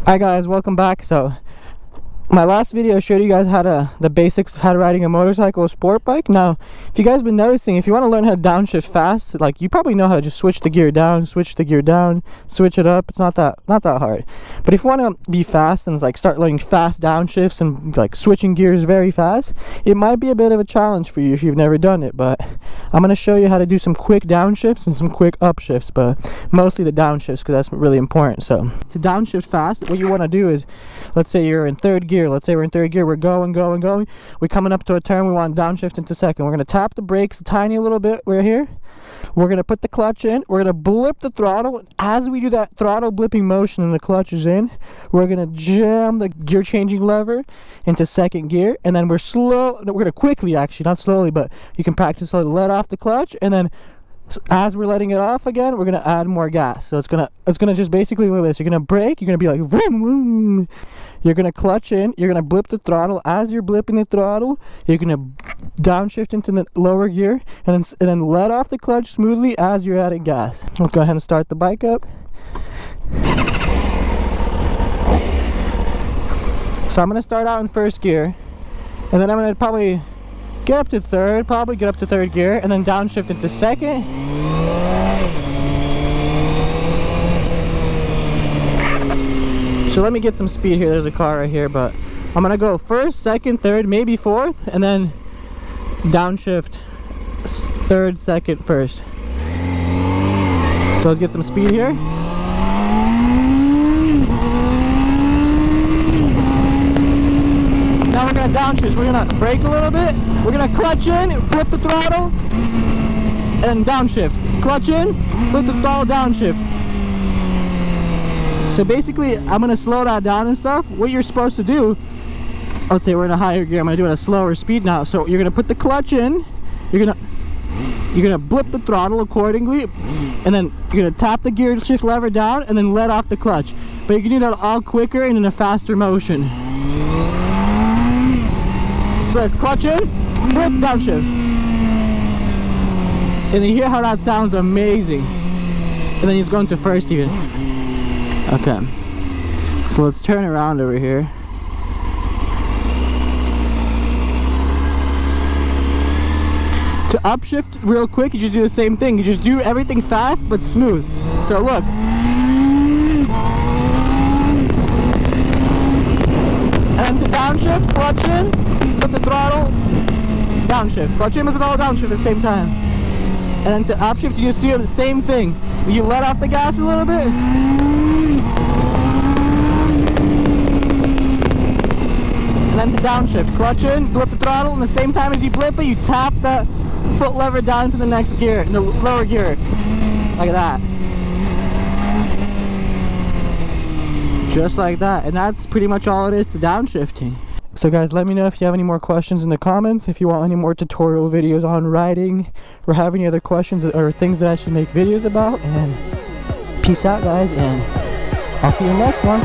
Hi guys, welcome back. So my last video showed you guys the basics of how to riding a motorcycle or sport bike. Now, if you guys been noticing, if you want to learn how to downshift fast, like you probably know how to just switch the gear down, switch it up. It's not that hard. But if you want to be fast and like start learning fast downshifts and like switching gears very fast, it might be a bit of a challenge for you if you've never done it. But I'm going to show you how to do some quick downshifts and some quick upshifts, but mostly the downshifts because that's really important. So to downshift fast, what you want to do is, let's say you're in third gear. Let's say we're in third gear, we're going. We're coming up to a turn, we want to downshift into second. We're going to tap the brakes a tiny little bit right here. We're going to put the clutch in. We're going to blip the throttle. As we do that throttle blipping motion and the clutch is in, we're going to jam the gear changing lever into second gear. And then we're going to quickly, actually, not slowly, but you can practice slowly, let off the clutch. And then as we're letting it off again, we're going to add more gas. So it's gonna just basically like this. You're going to brake, you're going to be like vroom, vroom. You're going to clutch in, you're going to blip the throttle. As you're blipping the throttle, you're going to downshift into the lower gear and then let off the clutch smoothly as you're adding gas. Let's go ahead and start the bike up. So I'm going to start out in first gear, and then I'm going to probably get up to third gear, and then downshift into second. So let me get some speed here. There's a car right here, but I'm gonna go first, second, third, maybe fourth, and then downshift third, second, first. So let's get some speed here. Now we're gonna downshift. We're gonna brake a little bit. We're gonna clutch in, flip the throttle, and downshift. Clutch in, flip the throttle, downshift. So basically, I'm gonna slow that down and stuff. What you're supposed to do, let's say we're in a higher gear. I'm gonna do it at a slower speed now. So you're gonna put the clutch in. You're gonna blip the throttle accordingly, and then you're gonna tap the gear shift lever down, and then let off the clutch. But you can do that all quicker and in a faster motion. So it's clutch in, flip, downshift. And you hear how that sounds amazing. And then he's going to first even. Okay. So let's turn around over here. To upshift real quick, you just do the same thing. You just do everything fast but smooth. So look. And to downshift, clutch in, put the throttle, downshift. Clutch in with the throttle, downshift at the same time. And then to upshift, you just do the same thing. You let off the gas a little bit. And then to downshift, clutch in, blip the throttle, and the same time as you blip it, you tap that foot lever down into the next gear, in the lower gear. Like that. Just like that. And that's pretty much all it is to downshifting. So guys, let me know if you have any more questions in the comments, if you want any more tutorial videos on riding, or have any other questions or things that I should make videos about. And peace out guys, and I'll see you in the next one.